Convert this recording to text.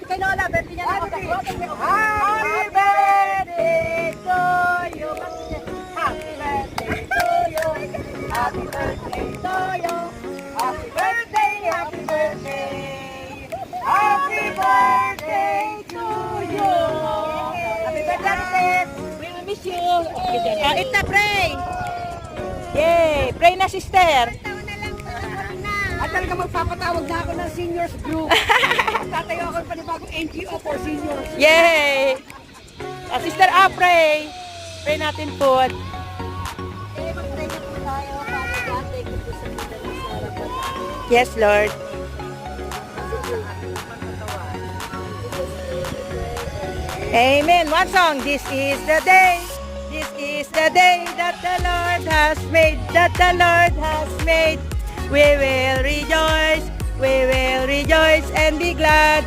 kay Lola, birthday niya na. Happy birthday to you. Happy birthday to you. Happy birthday to you. Happy birthday, happy birthday. Happy birthday to you. Happy birthday. We will miss you. Eat na, pray. Yay! Pray na, sister. At talaga magpapatawag na ako ng seniors group. Tatayo ako ng panibagong NGO for seniors. Yay! Sister, pray. Pray natin po. Yes, Lord. Amen. One song. This is the day. This is the day that the Lord has made. That the Lord has made. We will rejoice and be glad.